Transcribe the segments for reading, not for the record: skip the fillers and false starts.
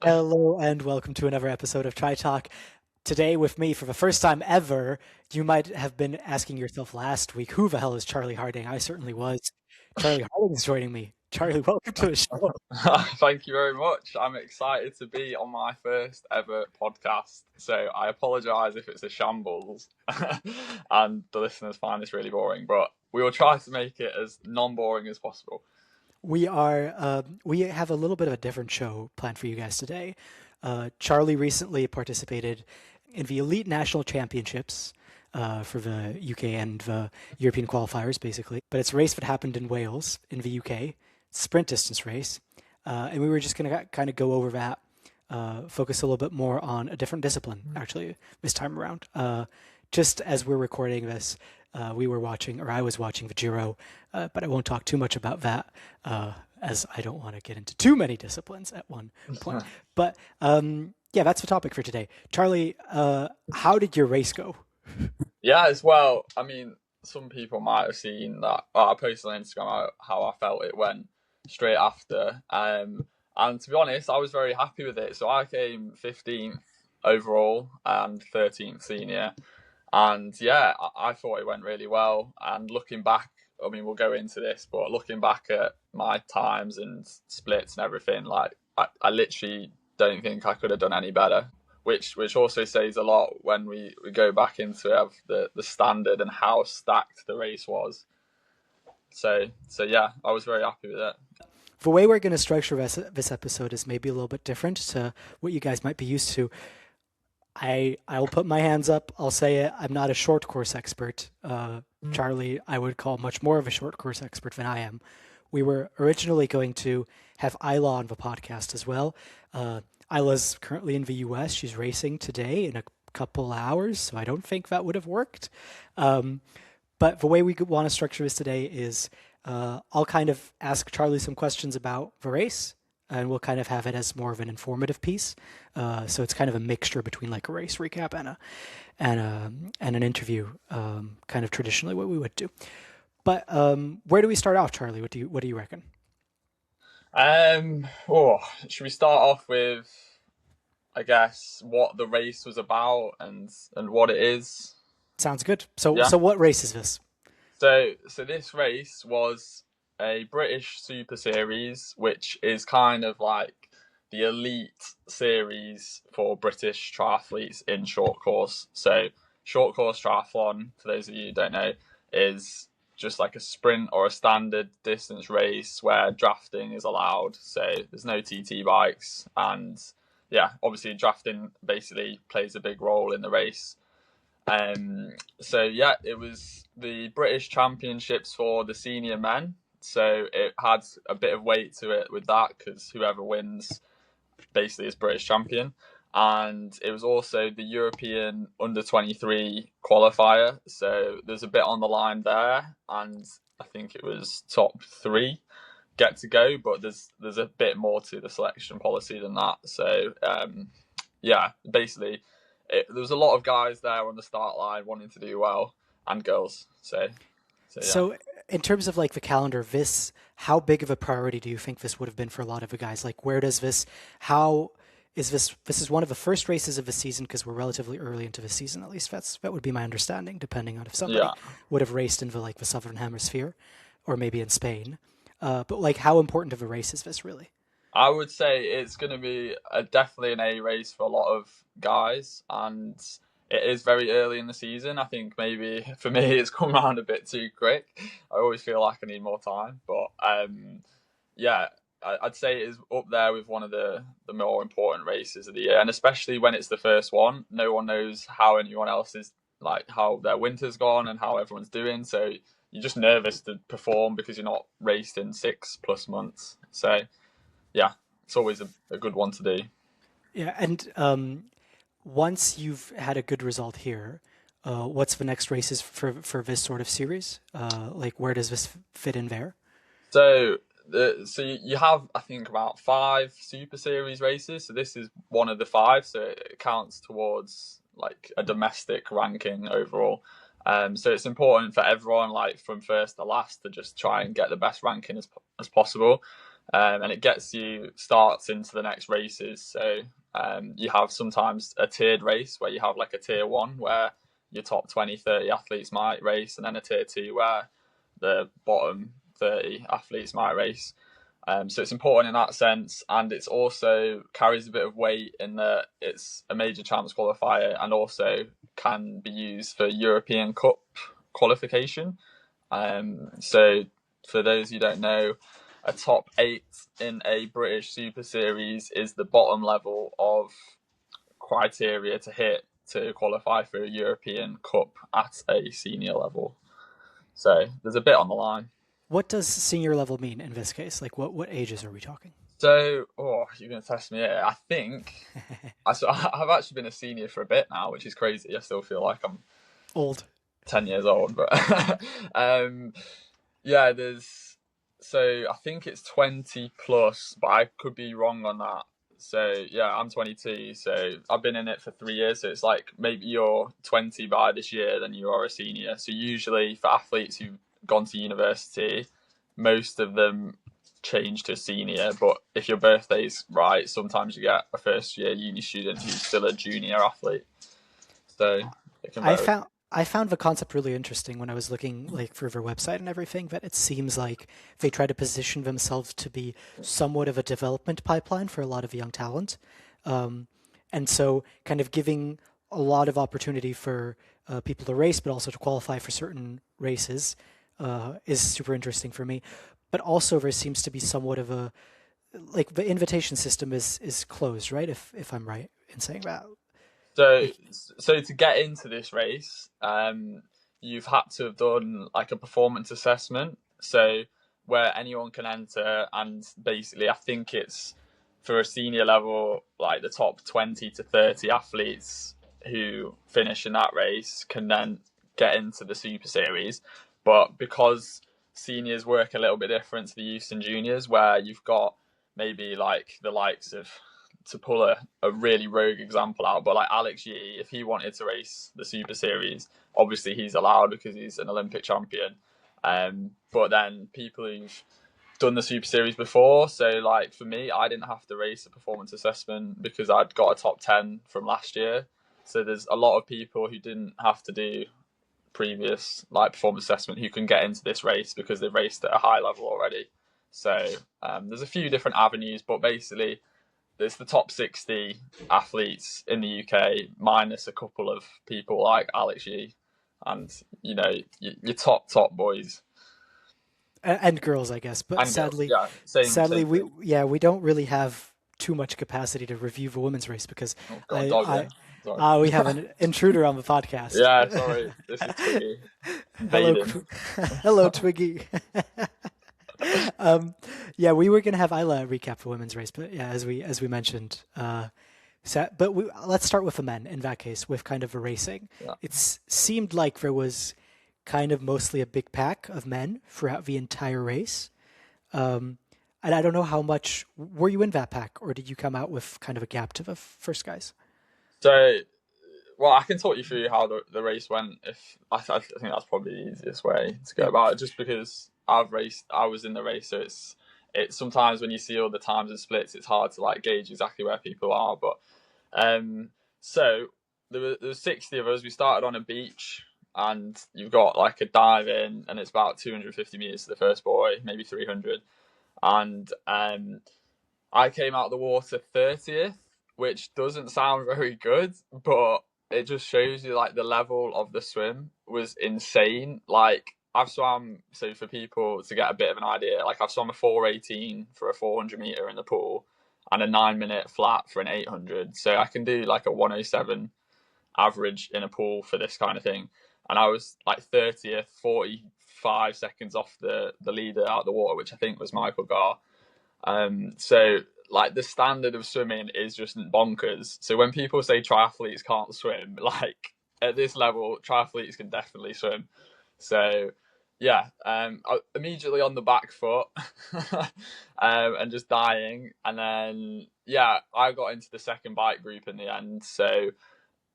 Hello and welcome to another episode of Tri Talk. Today, with me for the first time ever, you might have been asking yourself last week, who the hell is Charlie Harding? I certainly was. Charlie Harding is joining me. Charlie, welcome to the show. Thank you very much. I'm excited to be on my first ever podcast. So I apologise if it's a shambles and the listeners find this really boring, but we will try to make it as non-boring as possible. We have a little bit of a different show planned for you guys today. Charlie recently participated in the Elite National Championships for the UK and the European qualifiers, basically. But it's a race that happened in Wales, in the UK, sprint distance race. And we were just going to kind of go over that, focus a little bit more on a different discipline, actually, this time around. Just as we're recording this, we were watching, or I was watching the Giro, but I won't talk too much about that, as I don't want to get into too many disciplines at one point. But yeah, that's the topic for today. Charlie, how did your race go? Yeah, as well. I mean, some people might have seen that. I posted on Instagram how I felt it went straight after. And to be honest, I was very happy with it. So I came 15th overall and 13th senior. And yeah, I thought it went really well. And looking back, I mean, we'll go into this, but looking back at my times and splits and everything, like I literally don't think I could have done any better. Which also says a lot when we go back into the standard and how stacked the race was. So yeah, I was very happy with it. The way we're going to structure this episode is maybe a little bit different to what you guys might be used to. I'll put my hands up. I'll say it. I'm not a short course expert. Charlie, I would call much more of a short course expert than I am. We were originally going to have Isla on the podcast as well. Isla's currently in the US. She's racing today in a couple hours, so I don't think that would have worked. But the way we want to structure this today is I'll kind of ask Charlie some questions about the race, and we'll kind of have it as more of an informative piece. So it's kind of a mixture between like a race recap and an interview, kind of traditionally what we would do. But where do we start off, Charlie? What do you reckon? Should we start off with, I guess, what the race was about and what it is? Sounds good. So Yeah. so what race is this? So this race was a British Super Series, which is kind of like the elite series for British triathletes in short course. So short course triathlon, for those of you who don't know, is just like a sprint or a standard distance race where drafting is allowed. So there's no TT bikes, and yeah, obviously drafting basically plays a big role in the race. So yeah, it was the British Championships for the senior men. So it had a bit of weight to it with that because whoever wins basically is British champion. And it was also the European under-23 qualifier. So there's a bit on the line there. And I think it was top 3 get to go, but there's a bit more to the selection policy than that. So yeah, basically there was a lot of guys there on the start line wanting to do well, and girls. So yeah. So in terms of like the calendar, how big of a priority do you think this would have been for a lot of the guys? Like where does how is this is one of the first races of the season because we're relatively early into the season, at least that would be my understanding, depending on if somebody Yeah. would have raced in the southern hemisphere or maybe in Spain. But like how important of a race is this really? I would say it's going to be definitely an A race for a lot of guys, and it is very early in the season. I think maybe for me it's come around a bit too quick. I always feel like I need more time, but yeah, I'd say it is up there with one of the more important races of the year, and especially when it's the first one. No one knows how anyone else is, like how their winter's gone and how everyone's doing, so you're just nervous to perform because you're not raced in 6+ months. So yeah, it's always a good one to do. Yeah, and once you've had a good result here, what's the next races for this sort of series? Like where does this fit in there? So you have, I think, about 5 Super Series races. So this is one of the 5. So it counts towards like a domestic ranking overall. So it's important for everyone, like from first to last, to just try and get the best ranking as possible. and it gets you starts into the next races. So you have sometimes a tiered race where you have like a tier one where your top 20, 30 athletes might race, and then a tier two where the bottom 30 athletes might race. So it's important in that sense, and it's also carries a bit of weight in that it's a major champs qualifier and also can be used for European Cup qualification. So for those who don't know, a top 8 in a British Super Series is the bottom level of criteria to hit to qualify for a European Cup at a senior level. So there's a bit on the line. What does senior level mean in this case? Like, what ages are we talking? So, you're going to test me here. I think I've actually been a senior for a bit now, which is crazy. I still feel like I'm Old. 10 years old, but yeah, so I think it's 20 plus, but I could be wrong on that. So yeah, I'm 22, so I've been in it for 3 years. So it's like maybe you're 20 by this year, then you are a senior. So usually for athletes who've gone to university, most of them change to senior. But if your birthday's right, sometimes you get a first year uni student who's still a junior athlete. So it can I vary. found I found the concept really interesting when I was looking like for their website and everything. That it seems like they try to position themselves to be somewhat of a development pipeline for a lot of young talent, um, and so kind of giving a lot of opportunity for people to race, but also to qualify for certain races is super interesting for me. But also there seems to be somewhat of a like the invitation system is closed, right? If I'm right in saying that, So, like so to get into this race, you've had to have done like a performance assessment. So where anyone can enter, and basically, I think it's for a senior level, like the top 20 to 30 athletes who finish in that race can then get into the Super Series. But because seniors work a little bit different to the youths and juniors, where you've got maybe like the likes of to pull a really rogue example out, but like Alex Yee, if he wanted to race the Super Series, obviously he's allowed because he's an Olympic champion. But then people who've done the Super Series before, so like for me, I didn't have to race a performance assessment because I'd got a top 10 from last year. So there's a lot of people who didn't have to do previous like performance assessment who can get into this race because they've raced at a high level already. So there's a few different avenues, but basically it's the top 60 athletes in the UK minus a couple of people like Alex Yee and your top boys and girls, I guess. But and girls. sadly, Yeah, same we thing. we don't really have too much capacity to review the women's race because Oh god, I dog I here. Sorry. we have an intruder on the podcast. Yeah, sorry. This is Twiggy Hello, invading. hello, Twiggy. um, yeah, we were gonna have Isla recap the women's race, but yeah, as we mentioned, but let's start with the men in that case, with kind of the racing. Yeah. It seemed like there was kind of mostly a big pack of men throughout the entire race. Um, and I don't know how much were you in that pack, or did you come out with kind of a gap to the first guys? So, well, I can talk you through how the race went. If I think that's probably the easiest way to go Yep. about it, just because I was in the race, so it's sometimes when you see all the times and splits, it's hard to like gauge exactly where people are. But so there was 60 of us. We started on a beach, and you've got like a dive in, and it's about 250 meters to the first buoy, maybe 300, and I came out of the water 30th, which doesn't sound very good, but it just shows you like the level of the swim was insane. Like I've swam, so for people to get a bit of an idea, like I've swum a 418 for a 400 meter in the pool and a 9 minute flat for an 800. So I can do like a 107 average in a pool for this kind of thing. And I was like 30th, 45 seconds off the leader out of the water, which I think was Michael Garr. So like the standard of swimming is just bonkers. So when people say triathletes can't swim, like at this level, triathletes can definitely swim. So yeah, immediately on the back foot, and just dying, and then yeah, I got into the second bike group in the end. So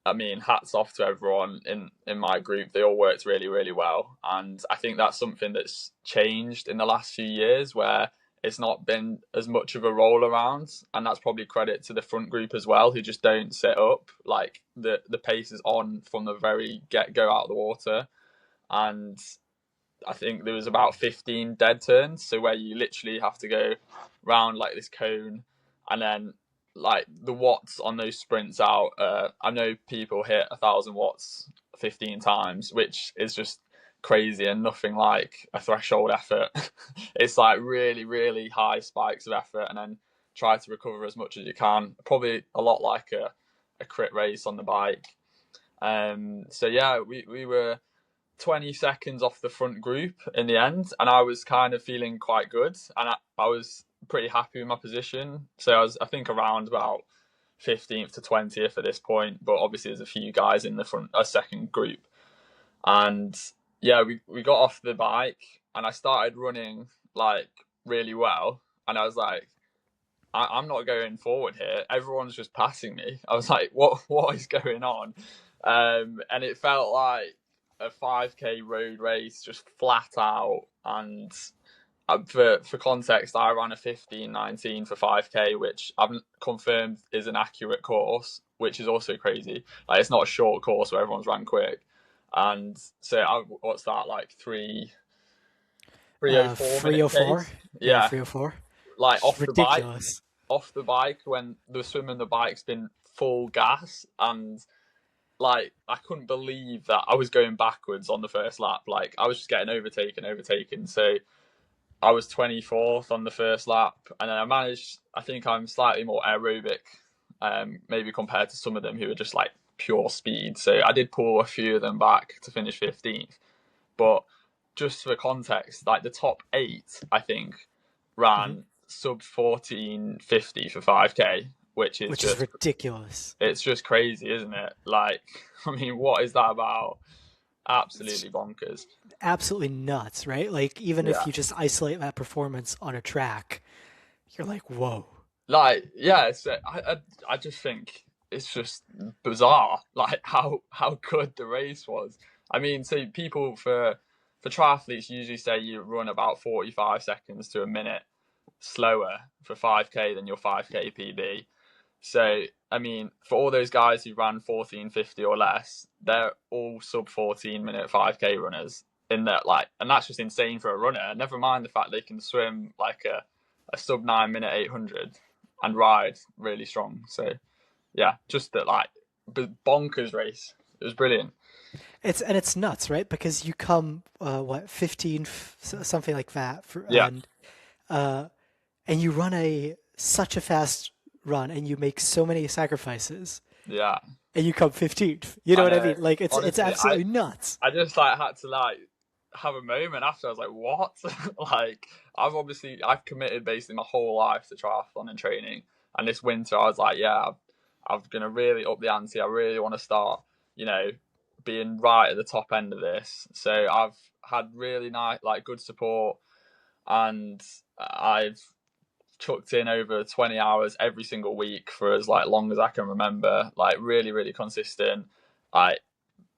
I mean, hats off to everyone in my group. They all worked really, really well. And I think that's something that's changed in the last few years where it's not been as much of a roll around, and that's probably credit to the front group as well, who just don't sit up. Like the pace is on from the very get go out of the water, and I think there was about 15 dead turns, so where you literally have to go round like this cone, and then like the watts on those sprints out. I know people hit 1,000 watts 15 times, which is just crazy and nothing like a threshold effort. It's like really, really high spikes of effort, and then try to recover as much as you can. Probably a lot like a crit race on the bike. So yeah, we were 20 seconds off the front group in the end, and I was kind of feeling quite good, and I was pretty happy with my position. So I think around about 15th to 20th at this point, but obviously there's a few guys in the front, a second group. And yeah, we got off the bike, and I started running like really well, and I was like, I'm not going forward here. Everyone's just passing me. I was like, what is going on? And it felt like a 5k road race, just flat out. And for context, I ran a 15:19 for 5k, which I've confirmed is an accurate course, which is also crazy. Like, it's not a short course where everyone's ran quick. And so what's that, like 3:04 304. pace? Yeah, Yeah, 304. like It's ridiculous. off the bike when the swim and the bike's been full gas, and like I couldn't believe that I was going backwards on the first lap. Like I was just getting overtaken. So I was 24th on the first lap, and then I think I'm slightly more aerobic, maybe compared to some of them who are just like pure speed. So I did pull a few of them back to finish 15th. But just for context, like the top 8, I think, Hmm. ran sub 14:50 for 5k, which is Which is just, ridiculous. it's just crazy, isn't it? Like, I mean, what is that about? It's Absolutely bonkers. absolutely nuts, right? Like, even if Yeah. you just isolate that performance on a track, you're like, whoa. Like, yeah, so I just think it's just bizarre, like how good the race was. I mean, so people for triathletes usually say you run about 45 seconds to a minute slower for 5k than your 5k PB. So, I mean, for all those guys who ran 14:50 or less, they're all sub 14-minute 5k runners in that, like, and that's just insane for a runner. Never mind the fact they can swim like a sub 9-minute 800 and ride really strong. So, yeah, just that, like, bonkers race. It was brilliant. It's nuts, right? Because you come what 15 something like that Yeah, uh and you run a such a fast run and you make so many sacrifices yeah. and you come 15th. You know I what I know. mean? Like it's Honestly, I absolutely nuts. I just like had to like have a moment after. I was like, what? Like, I've committed basically my whole life to triathlon and training, and this winter I was like, yeah, I'm gonna really up the ante. I really want to start, you know, being right at the top end of this. So I've had really nice, like, good support, and I've chucked in over 20 hours every single week for as like long as I can remember. Like, really, really consistent. Like,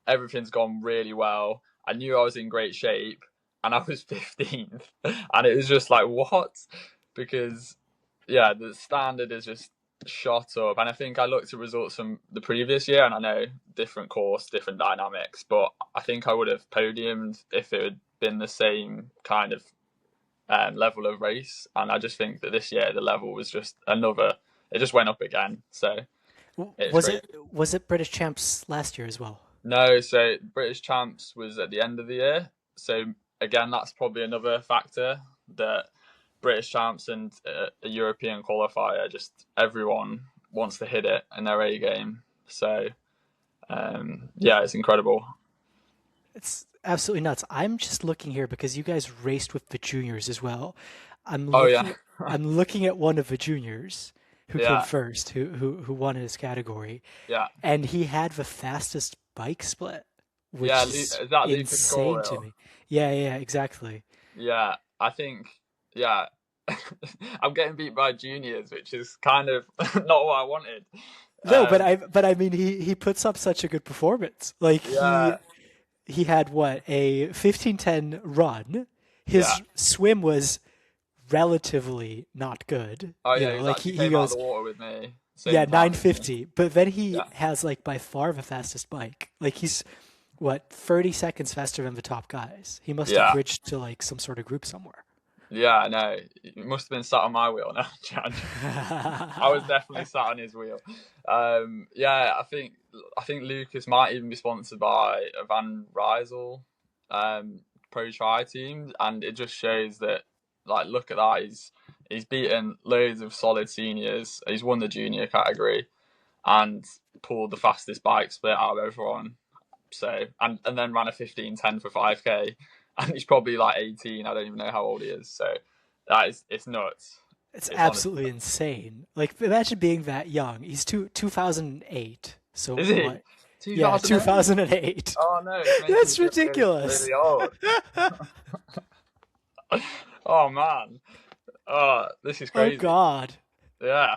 everything's gone really well. I knew I was in great shape, and I was 15th, and it was just like, what? Because yeah, the standard is just shot up, and I think I looked at results from the previous year, and I know different course, different dynamics, but I think I would have podiumed if it had been the same kind of level of race, and I just think that this year the level was just another. It just went up again, so it's Was crazy. it British champs last year as well? No, so British champs was at the end of the year. So again, that's probably another factor, that British champs and a European qualifier, just everyone wants to hit it in their A game. So yeah, it's incredible. It's absolutely nuts. I'm just looking here because you guys raced with the juniors as well. I'm Oh yeah, looking I'm looking at one of the juniors who came yeah, first, who won in his category, yeah, and he had the fastest bike split, yeah. which is Is that Lucas insane to Coyle? me. Yeah, yeah, exactly. Yeah, I think, yeah. I'm getting beat by juniors, which is kind of not what I wanted. No, Um, but I mean he puts up such a good performance. Like yeah, he had what, a 15:10 run. yeah, His swim was relatively not good. Oh You yeah, know, like he he came out of goes, the water with me yeah, same time as me. 950, but then he Yeah, has like by far the fastest bike. Like he's what 30 seconds faster than the top guys. He must have yeah, bridged to like some sort of group somewhere. yeah. I know. It must have been sat on my wheel now. I was definitely sat on his wheel. Yeah, I think Lucas might even be sponsored by a Van Rysel pro tri team, and it just shows that like look at that he's beaten loads of solid seniors. He's won the junior category and pulled the fastest bike split out of everyone. So and then ran a 15:10 for 5k, and he's probably like 18. I don't even know how old he is. So that is it's nuts. It's It's honest. absolutely insane. Like imagine being that young. He's 2008. So Is he what? Yeah, 2008? 2008. Oh no, it's making me That's feel really, ridiculous. really old. Oh man. Oh, this is Oh crazy. God. Yeah.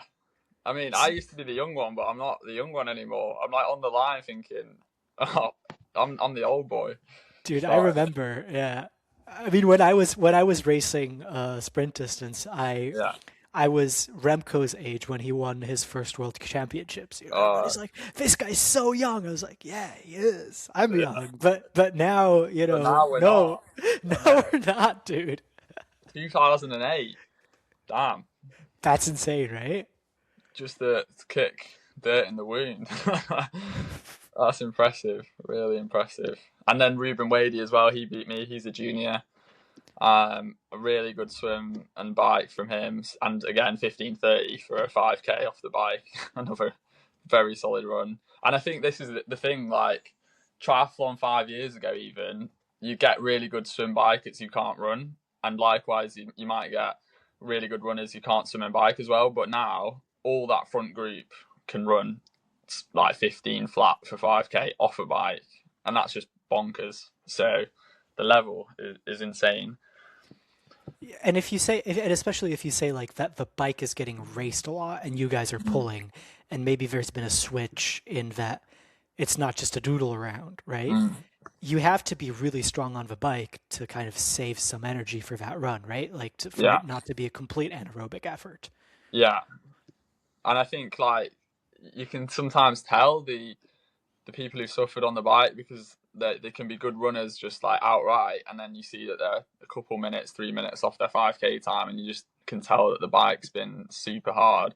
I mean, I used to be the young one, but I'm not the young one anymore. I'm like on the line thinking, oh, I'm the old boy. Dude, I Sorry. remember, yeah. I mean when I was racing sprint distance, I Yeah. I was Remco's age when he won his first world championships. You know, Uh, everybody's like, "This guy's so young." I was like, "Yeah, he is. I'm yeah. young." But now, But now we're no, not. I no, know. we're not, dude. 2008. Damn. That's insane, right? Just to kick dirt in the wound. That's impressive. Really impressive. And then Ruben Wadey as well. He beat me. He's a junior. A really good swim and bike from him, and again 15:30 for a 5k off the bike. Another very solid run. And I think this is the thing. Like triathlon 5 years ago, even you get really good swim bikers you can't run, and likewise you might get really good runners you can't swim and bike as well. But now all that front group can run like 15 flat for 5k off a bike, and that's just bonkers. So the level is insane. And if you say, and especially if you say like that, the bike is getting raced a lot, and you guys are pulling, and maybe there's been a switch in that it's not just a doodle around, right? Mm. You have to be really strong on the bike to kind of save some energy for that run, right? Like for Yeah, it not to be a complete anaerobic effort. yeah, and I think like you can sometimes tell the people who suffered on the bike because they can be good runners just like outright, and then you see that they're a couple minutes, 3 minutes off their 5k time, and you just can tell that the bike's been super hard.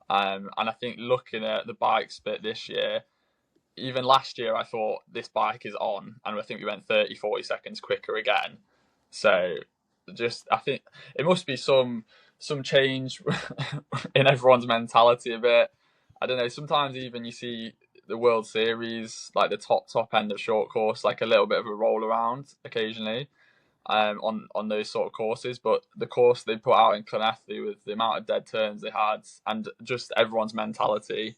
And I think looking at the bike split this year, even last year, I thought this bike is on, and I think we went 30, 40 seconds quicker again. So just I think it must be some change in everyone's mentality a bit. I don't know. Sometimes even you see the World Series, like the top end of short course, like a little bit of a roll around occasionally on those sort of courses. But the course they put out in Llanelli with the amount of dead turns they had, and just everyone's mentality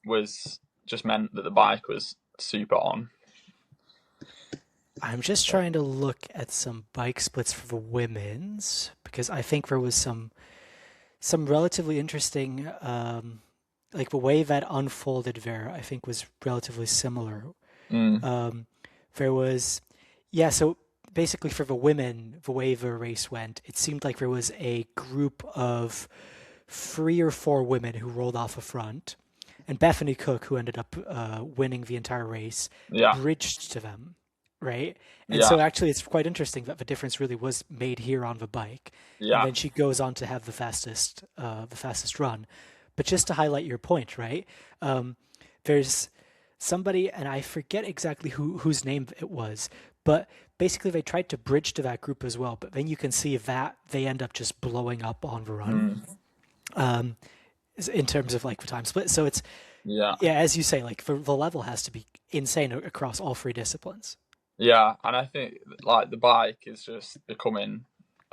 was just meant that the bike was super on. I'm just trying to look at some bike splits for the women's because I think there was some relatively interesting, like the way that unfolded there. I think was relatively similar. Mm, Um, there was, yeah. So basically, for the women, the way the race went, it seemed like there was a group of 3 or 4 women who rolled off a front, and Bethany Cook, who ended up winning the entire race, yeah, bridged to them, right? And yeah, so actually, it's quite interesting that the difference really was made here on the bike, and yeah, then she goes on to have the fastest run. But just to highlight your point, right? Um, there's somebody, and I forget exactly whose name it was, but basically they tried to bridge to that group as well. But then you can see that they end up just blowing up on the run mm, um, in terms of like the time split. So it's yeah, yeah, as you say, like the level has to be insane across all 3 disciplines. yeah. And I think like the bike is just becoming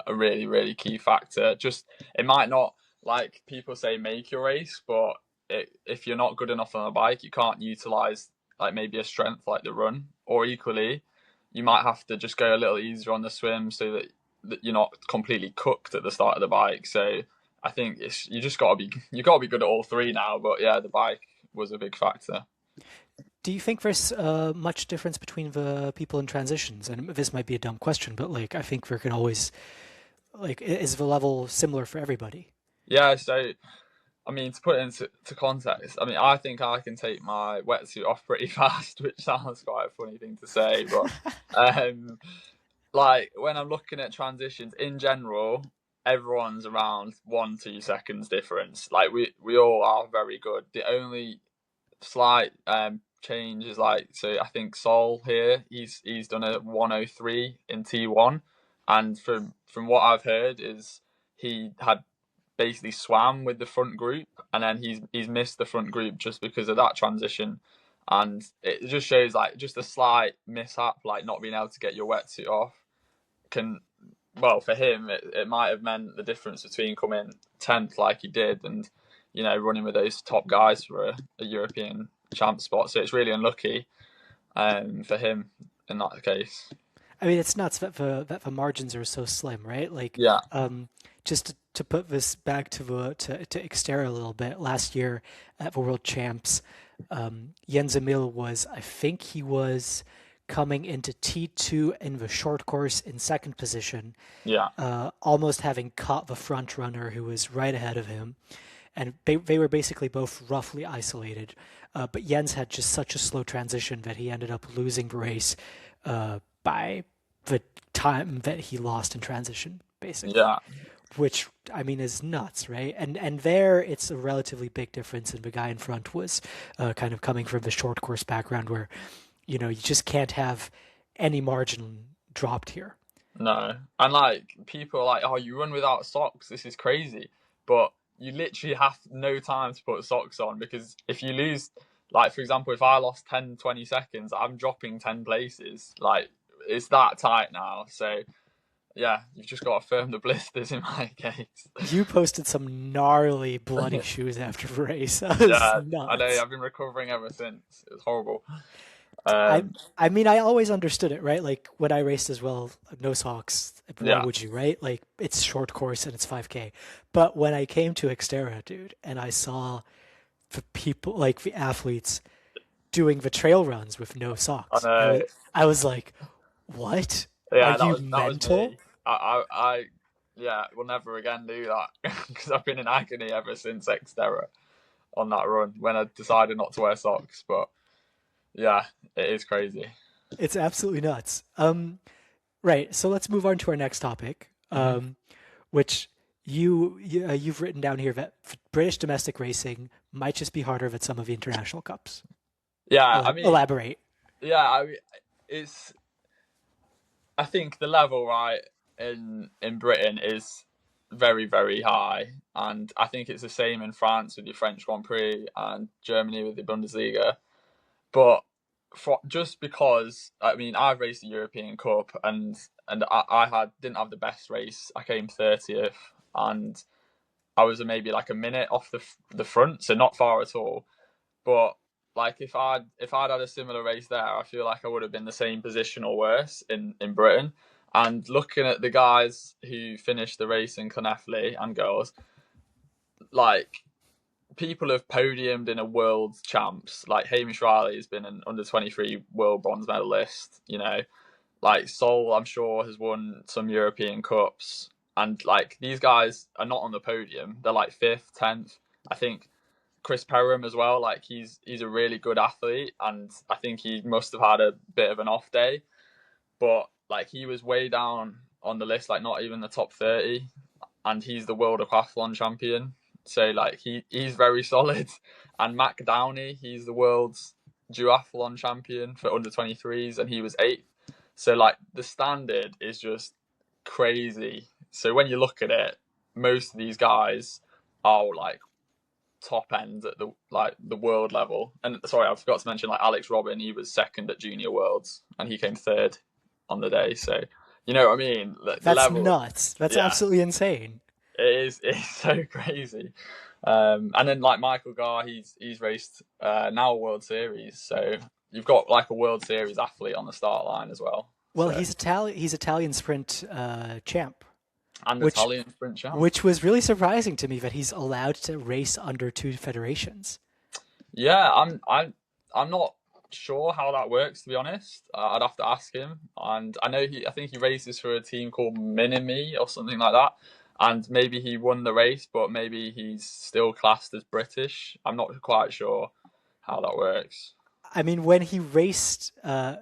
a really, really key factor. Just it might not like people say make your race, but if you're not good enough on a bike, you can't utilize like maybe a strength like the run, or equally, you might have to just go a little easier on the swim so that you're not completely cooked at the start of the bike. So I think you just got to be good at all three now. But yeah, the bike was a big factor. Do you think there's much difference between the people in transitions? And this might be a dumb question, but like I think there can always like is the level similar for everybody? Yeah, so I mean, to put it into context, I mean, I think I can take my wetsuit off pretty fast, which sounds quite a funny thing to say, but um, like when I'm looking at transitions in general, everyone's around 1-2 seconds difference. Like we all are very good. The only slight change is like, so I think Sol here, he's done a 103 in T1, and from what I've heard is he had basically swam with the front group, and then he's missed the front group just because of that transition, and it just shows like just a slight mishap, like not being able to get your wetsuit off can, well, for him it might have meant the difference between coming 10th like he did and running with those top guys for a European champ spot. So it's really unlucky for him in that case. I mean, it's nuts that the margins are so slim, right? Like, Yeah, just to put this back to to Xterra a little bit. Last year at the World Champs, Jens Emil was, I think he was coming into T2 in the short course in second position, yeah, almost having caught the front runner who was right ahead of him. And they were basically both roughly isolated. But Jens had just such a slow transition that he ended up losing the race by the time that he lost in transition, basically. yeah. Which, I mean, is nuts, right? And there it's a relatively big difference. And the guy in front was kind of coming from the short course background where, you just can't have any margin dropped here. No, and like people are like, oh, you run without socks. This is crazy, but you literally have no time to put socks on, because if you lose, like for example, if I lost 10-20 seconds, I'm dropping 10 places. Like it's that tight now. So yeah, you've just got to firm the blisters in my case. You posted some gnarly bloody shoes after the race. That was Yeah, I know. nuts. I've been recovering ever since. It was horrible. I Um, I mean, I always understood it, right? Like when I raced as well, no socks. Why yeah, would you, right? Like it's short course and it's 5K. But when I came to Xterra, dude, and I saw the people, like the athletes, doing the trail runs with no I socks, know. I was like, what? Are Yeah, you that was mental? me. I yeah, will never again do that because I've been in agony ever since Xterra on that run when I decided not to wear socks. But yeah, it is crazy. It's absolutely nuts. Right. So let's move on to our next topic, Hmm. which you've written down here that British domestic racing might just be harder than some of the international cups. Yeah, I mean, Elaborate. yeah, I mean, it's. I think the level right in Britain is very very high, and I think it's the same in France with your French Grand Prix and Germany with the Bundesliga. But just because I mean I've raced the European Cup and I didn't have the best race. I came 30th, and I was maybe like a minute off the front, so not far at all. But like if I'd had a similar race there, I feel like I would have been the same position or worse in Britain. And looking at the guys who finished the race in Clonefley and girls, like people have podiumed in a world champs. Like Hamish Riley has been an under 23 world bronze medalist. Like Sol, I'm sure has won some European cups, and like these guys are not on the podium. They're like fifth, 10th. I think Chris Perham as well. Like he's a really good athlete, and I think he must have had a bit of an off day. But like he was way down on the list, like not even the top 30, and he's the world aquathlon champion. So like he's very solid. And Mac Downey, he's the world's duathlon champion for under 23s, and he was eighth. So like the standard is just crazy. So when you look at it, most of these guys are like top end at the world level. And sorry, I forgot to mention like Alex Robin, he was second at Junior Worlds and he came third on the day. So you know what I mean? The That's level, nuts. That's yeah, absolutely insane. it's so crazy. And then like Michael Garr, he's raced now a World Series, so you've got like a World Series athlete on the start line as well. Well, So He's Italian sprint champ, and which Italian sprint champ. which was really surprising to me that he's allowed to race under two federations. Yeah, I'm not sure how that works, to be honest. I'd have to ask him. And I think he races for a team called Minimi or something like that. And maybe he won the race, but maybe he's still classed as British. I'm not quite sure how that works. I mean, when he raced,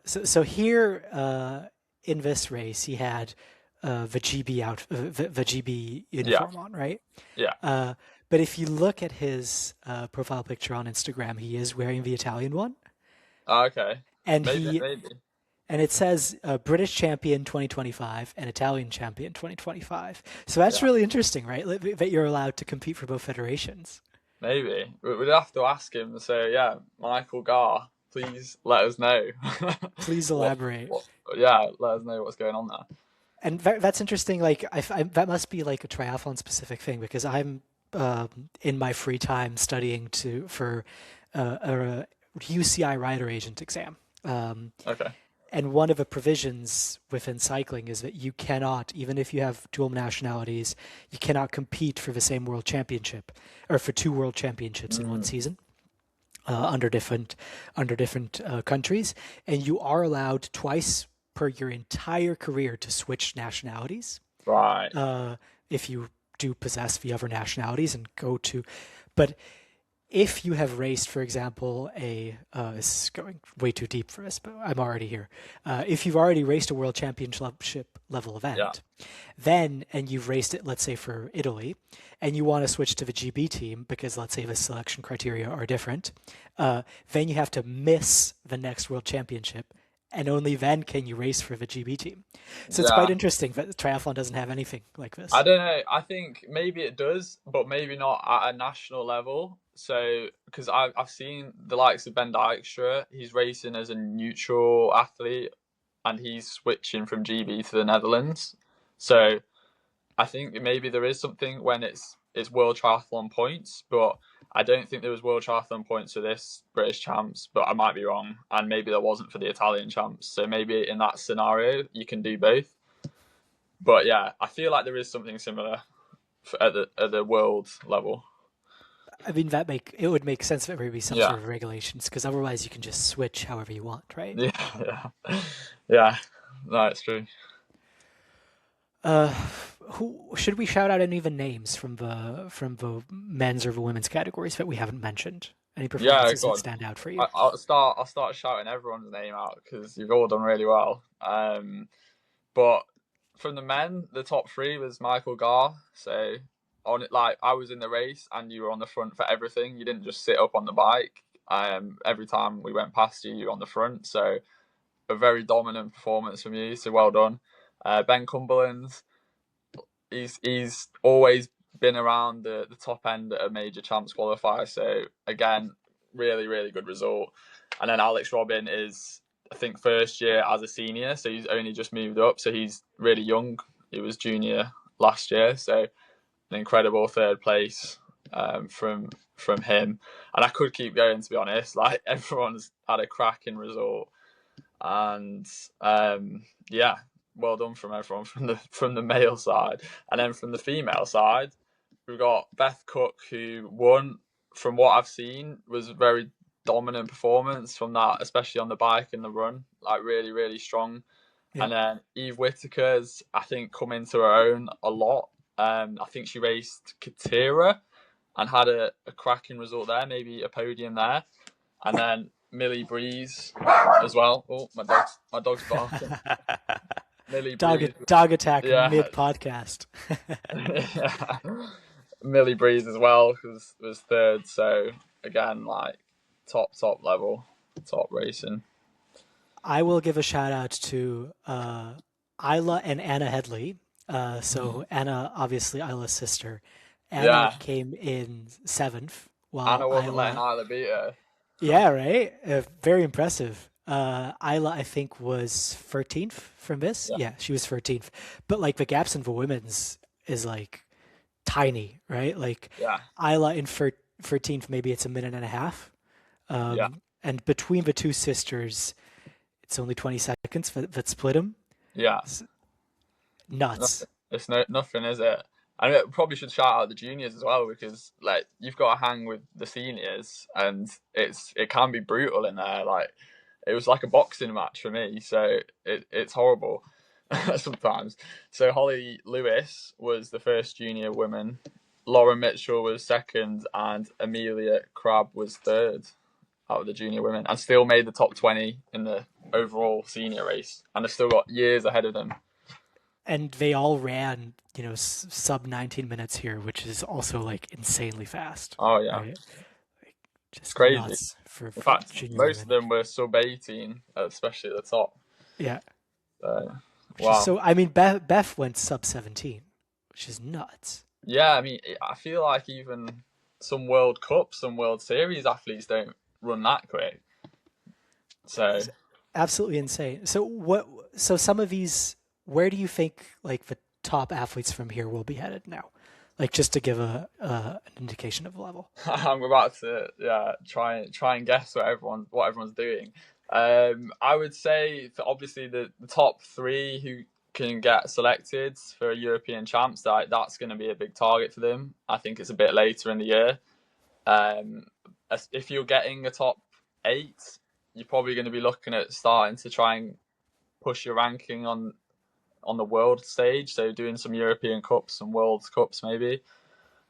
so here in this race, he had the GB Yeah, uniform on, right? yeah. Uh, but if you look at his profile picture on Instagram, he is wearing the Italian one, Okay. and Maybe, he maybe. and it says British champion 2025 and Italian champion 2025. So that's Yeah, really interesting, right? That you're allowed to compete for both federations. maybe. We'd have to ask him. So yeah, Michael Gar, please let us know. Please what, elaborate. what? Yeah, let us know what's going on there. And that's interesting. Like, that must be like a triathlon specific thing because I'm in my free time studying for a UCI rider agent exam. Okay. And one of the provisions within cycling is that you cannot, even if you have dual nationalities, you cannot compete for the same world championship or for two world championships in one Mm, season. Under different countries, and you are allowed twice per your entire career to switch nationalities right. uh, if you do possess the other nationalities and go to. But if you have raced, for example, this is going way too deep for this, but I'm already here. If you've already raced a world championship level Yeah. event, then and you've raced it, let's say for Italy, and you want to switch to the GB team because let's say the selection criteria are different, then you have to miss the next world championship. And only then can you race for the GB team. So it's quite Yeah. interesting that triathlon doesn't have anything like I this. don't know. I think maybe it does, but maybe not at a national level. So, because I've seen the likes of Ben Dijkstra, he's racing as a neutral athlete, and he's switching from GB to the Netherlands. So, I think maybe there is something when it's World Triathlon points, but I don't think there was World Triathlon points for this British champs. But I might be wrong, and maybe there wasn't for the Italian champs. So maybe in that scenario you can do both. But yeah, I feel like there is something similar at the world level. I mean, it would make sense that there would be some Yeah, sort of regulations because otherwise you can just switch however you want, right? yeah, yeah, yeah. That's true. Uh, who should we shout out any of the names from the men's or the women's categories that we haven't mentioned? Any Yeah, performances that God, stand out for you? I'll start shouting everyone's name out because you've all done really well. But from the men, the top three was Michael Gar. So on it, like I was in the race and you were on the front for everything. You didn't just sit up on the bike. Every time we went past you, you were on the front. So a very dominant performance from you. So well done. Ben Cumberland, he's always been around the top end at a major champs qualifier. So again, really really good result. And then Alex Robin is I think first year as a senior, so he's only just moved up. So he's really young. He was junior last year, so an incredible third place from him. And I could keep going to be honest. Like everyone's had a cracking result, and yeah, well done from everyone from the male side, and then from the female side, we've got Beth Cook who won. From what I've seen, was a very dominant performance from that, especially on the bike and the run, like really really strong. Yeah, And then Eve Whitaker's I think come into her own a lot. I think she raced Katira and had a cracking result there, maybe a podium there. And then Millie Breeze as well. Oh, my dog's barking. Millie Breeze, dog attack yeah, mid podcast. yeah. Millie Breeze as well was third. So again, like top level, top racing. I will give a shout out to Isla and Anna Headley. So Anna, obviously Isla's sister. Anna Yeah, came in seventh, while Anna wasn't letting Isla, Isla beat her. yeah, right, very impressive. Isla, I think, was 13th from this. Yeah, Yeah, she was 13th. But like the gaps in the women's is like tiny, right? Like yeah, Isla in 13th, maybe it's a minute and a half. yeah, And between the two sisters, it's only 20 seconds that split them. yeah. Nuts. Nothing. It's nothing, is it? And it probably should shout out the juniors as well because like you've got to hang with the seniors and it can be brutal in there. Like it was like a boxing match for me. So it's horrible sometimes. So Holly Lewis was the first junior woman, Laura Mitchell was second, and Amelia Crabb was third out of the junior women, and still made the top 20 in the overall senior race, and they've still got years ahead of them. And they all ran, sub 19 minutes here, which is also like insanely fast, Oh yeah, right? Like, it's just crazy. nuts for In fact, junior most of women. them were sub 18, especially at the top. Yeah, So, which is wow. so. I mean, Beth went sub 17, which is nuts. Yeah, I mean, I feel like even some World Cups, some World Series athletes don't run that quick. So, It's absolutely insane. So what? So some of these, where do you think like the top athletes from here will be headed now? Like just to give an indication of the level. I'm about to try and guess what everyone's doing. I would say for obviously the top three who can get selected for European champs, that's going to be a big target for them. I think it's a bit later in the year. Um, if you're getting a top eight, you're probably going to be looking at starting to try and push your ranking on the world stage. So doing some European Cups, some World Cups maybe,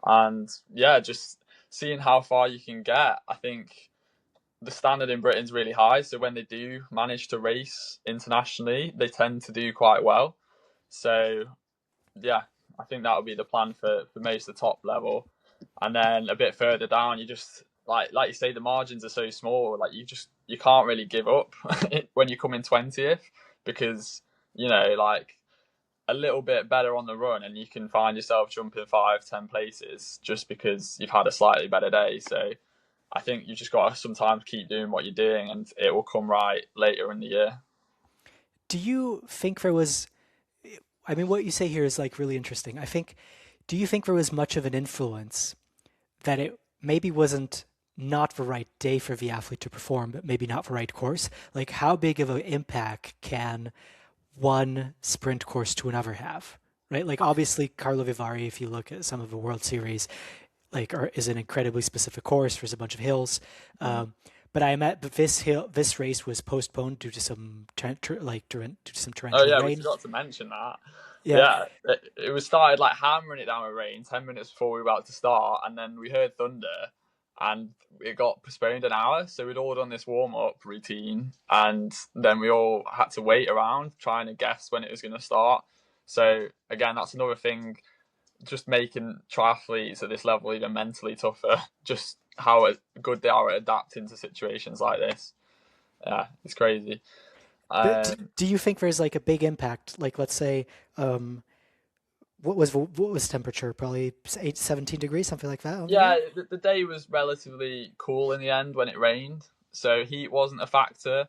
and yeah, just seeing how far you can get. I think the standard in Britain's really high, so when they do manage to race internationally, they tend to do quite well. So yeah, I think that would be the plan for most of the top level, and then a bit further down, you just like you say, the margins are so small. Like you can't really give up when you come in 20th, because like a little bit better on the run and you can find yourself jumping 5-10 places just because you've had a slightly better day. So I think you just got to sometimes keep doing what you're doing and it will come right later in the year. Do you think there was? I mean, what you say here is like really interesting. I think. Do you think there was much of an influence that it maybe wasn't not the right day for the athlete to perform, but maybe not the right course? Like, how big of an impact can one sprint course to another have? Right? Like, obviously, Carlo Vivari, if you look at some of the World Series, is an incredibly specific course. There's a bunch of hills. Mm. But this race was postponed due to some due to some Oh torrential yeah, we rain. forgot to mention that. Yeah, Yeah, it was started like hammering it down with rain 10 minutes before we were about to start, and then we heard thunder, and it got postponed an hour. So we'd all done this warm up routine, and then we all had to wait around trying to guess when it was going to start. So again, that's another thing, just making triathletes at this level even mentally tougher. Just how good they are at adapting to situations like this. Yeah, it's crazy. but Um, do you think there's like a big impact? Like, let's say, what was temperature? Probably 17 degrees, something like that over Yeah, there. the day was relatively cool in the end when it rained, so heat wasn't a factor.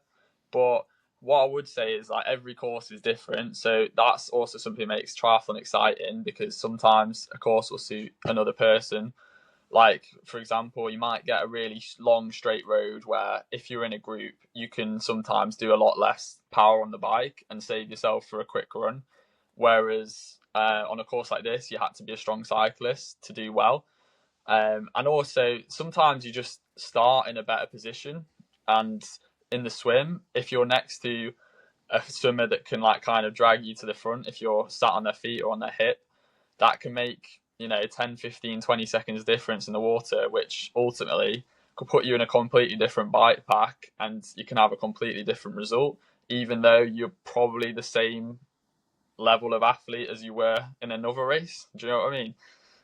But what I would say is like every course is different, so that's also something that makes triathlon exciting, because sometimes a course will suit another person. Like for example, you might get a really long straight road where if you're in a group, you can sometimes do a lot less power on the bike and save yourself for a quick run. Whereas on a course like this, you had to be a strong cyclist to do well. And also, sometimes you just start in a better position. And in the swim, if you're next to a swimmer that can like kind of drag you to the front, if you're sat on their feet or on their hip, that can make 10, 15, 20 seconds difference in the water, which ultimately could put you in a completely different bike pack, and you can have a completely different result, even though you're probably the same level of athlete as you were in another race. Do you know what I mean?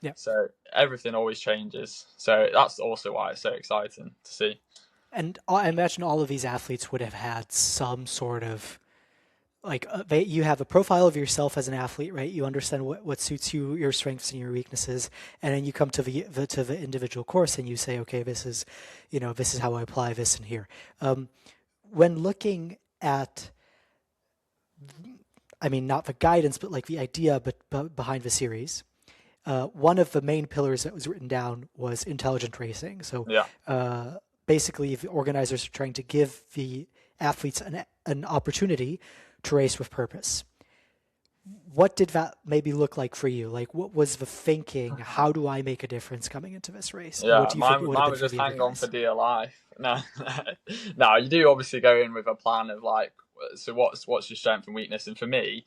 Yeah. So everything always changes. So that's also why it's so exciting to see. And I imagine all of these athletes would have had some sort of you have a profile of yourself as an athlete, right? You understand what suits you, your strengths and your weaknesses, and then you come to the individual course and you say, okay, this is how I apply this in here. When looking at, I mean, not the guidance, but like the idea, but behind the series, one of the main pillars that was written down was intelligent racing. So Yeah. basically, the organizers are trying to give the athletes an opportunity to race with purpose. what did that maybe look like for you? Like, what was the thinking? How do I make a difference coming into this race? And what Yeah, do you think it mine would have mine been was for just the other hang on for guys? dear life. No, no, you do obviously go in with a plan of like, so what's your strength and weakness? And for me,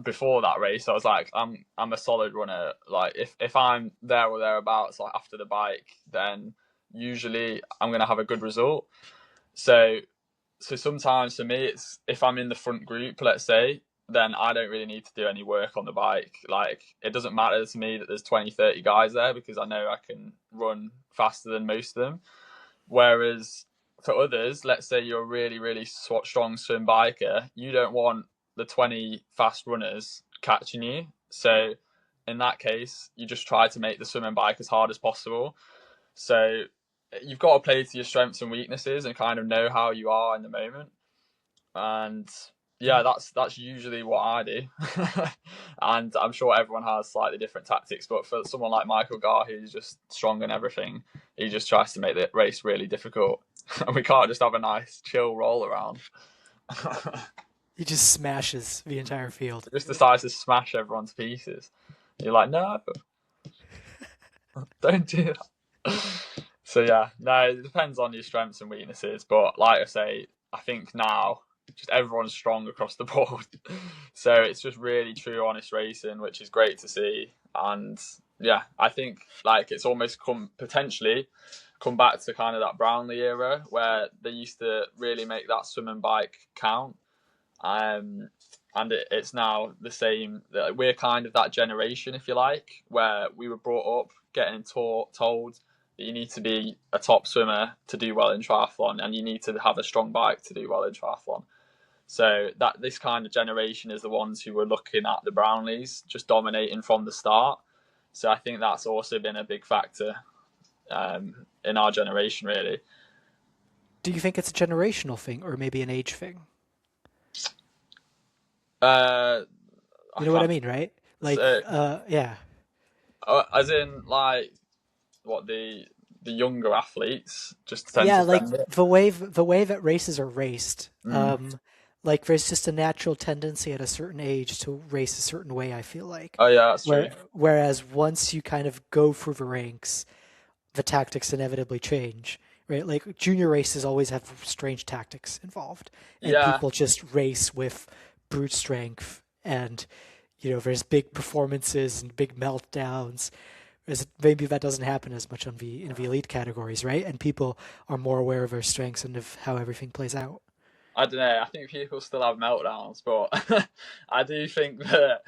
before that race, I was like, I'm a solid runner. Like if I'm there or thereabouts, like after the bike, then usually I'm gonna have a good result. So sometimes for me, it's if I'm in the front group, let's say, then I don't really need to do any work on the bike. Like it doesn't matter to me that there's 20, 30 guys there because I know I can run faster than most of them. Whereas for others, let's say you're a really, really strong swim biker, you don't want the 20 fast runners catching you. So in that case, you just try to make the swim and bike as hard as possible. So you've got to play to your strengths and weaknesses and kind of know how you are in the moment. And yeah, that's usually what I do. And I'm sure everyone has slightly different tactics, but for someone like Michael Garr, who's just strong in everything, he just tries to make the race really difficult. And we can't just have a nice chill roll around. He just smashes the entire field. He just decides to smash everyone to pieces. You're like, no, don't do that. So yeah, no, it depends on your strengths and weaknesses. But like I say, I think now just everyone's strong across the board. So it's just really true, honest racing, which is great to see. And yeah, I think like it's almost potentially come back to kind of that Brownlee era where they used to really make that swim and bike count. And it's now the same. We're kind of that generation, if you like, where we were brought up getting told that you need to be a top swimmer to do well in triathlon, and you need to have a strong bike to do well in triathlon. So that this kind of generation is the ones who were looking at the Brownlees just dominating from the start. So I think that's also been a big factor in our generation, really. Do you think it's a generational thing or maybe an age thing? Uh, I You know what I can't. mean, right? Like, So, yeah, as in, like, what the younger athletes just tend yeah, to like send it. the way that races are raced. Mm. Like there's just a natural tendency at a certain age to race a certain way. I feel like, Oh yeah, that's true. whereas once you kind of go through the ranks, the tactics inevitably change. Right, like junior races always have strange tactics involved, and Yeah, people just race with brute strength, and there's big performances and big meltdowns. As maybe that doesn't happen as much on the in the elite categories, right? And people are more aware of their strengths and of how everything plays out. I don't know. I think people still have meltdowns, but I do think that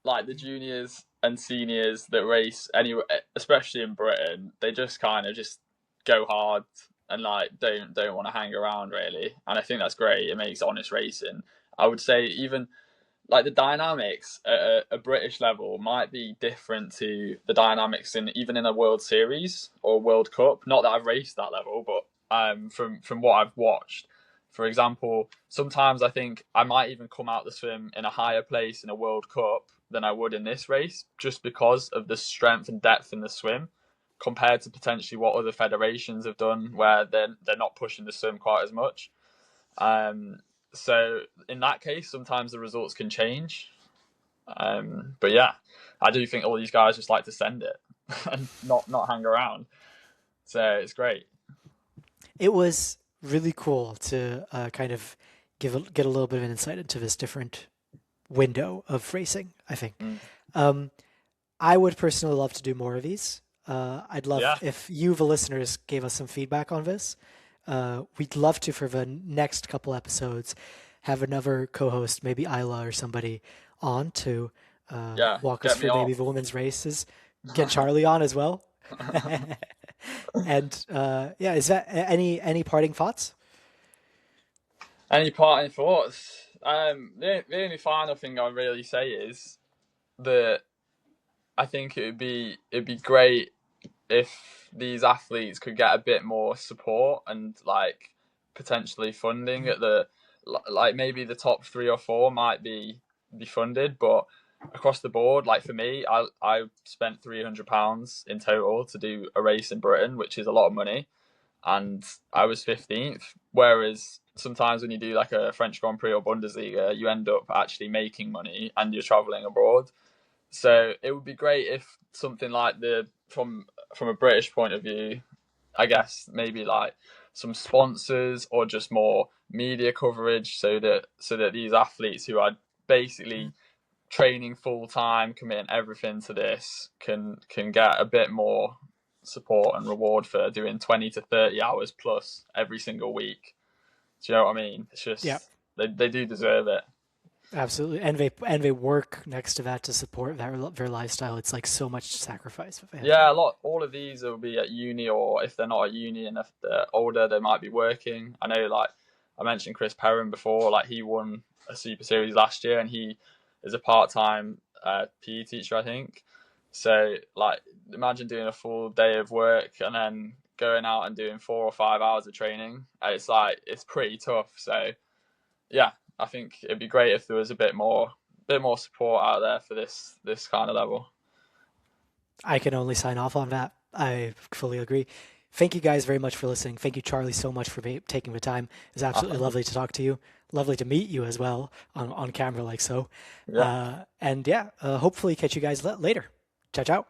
like the juniors and seniors that race anyway, especially in Britain, they just kind of just go hard and like don't want to hang around really. And I think that's great. It makes honest racing. I would say even like the dynamics at a British level might be different to the dynamics in even in a World Series or World Cup. Not that I've raced that level, but from what I've watched, for example, sometimes I think I might even come out the swim in a higher place in a World Cup than I would in this race, just because of the strength and depth in the swim compared to potentially what other federations have done, where they're not pushing the swim quite as much. Um, so in that case, sometimes the results can change. But yeah, I do think all these guys just like to send it and not hang around. So it's great. It was really cool to kind of get a little bit of an insight into this different window of racing. I think Mm. um, I would personally love to do more of these. I'd love Yeah, if you, the listeners, gave us some feedback on this. We'd love to, for the next couple episodes, have another co-host, maybe Isla or somebody, on to yeah. walk us Get me through maybe on. the women's races. Get Charlie on as well. And yeah, is that any parting thoughts? Any parting thoughts? The only final thing I really say is that I think it'd be great if these athletes could get a bit more support and like potentially funding at the like maybe the top 3 or 4 might be funded, but across the board, like for me, I spent £300 in total to do a race in Britain, which is a lot of money, and I was 15th. Whereas sometimes when you do like a French Grand Prix or Bundesliga, you end up actually making money and you're traveling abroad. So it would be great if something like from a British point of view, I guess maybe like some sponsors or just more media coverage, so that these athletes who are basically training full time, committing everything to this, can get a bit more support and reward for doing 20 to 30 hours plus every single week. Do you know what I mean? It's Yeah, just they do deserve it. absolutely. And they work next to that to support their lifestyle. It's like so much sacrifice that they have to Yeah, make. all of these will be at uni, or if they're not at uni and if they're older, they might be working. I know, like I mentioned Chris Perrin before, like he won a Super Series last year, and he is a part-time PE teacher, I think. So, like, imagine doing a full day of work and then going out and doing 4 or 5 hours of training. It's pretty tough. So, yeah, I think it'd be great if there was a bit more support out there for this kind of level. I can only sign off on that. I fully agree. Thank you guys very much for listening. Thank you, Charlie, so much for taking the time. It's absolutely lovely to talk to you. Lovely to meet you as well on camera, like so. Yeah. And yeah, hopefully catch you guys later. Ciao, ciao.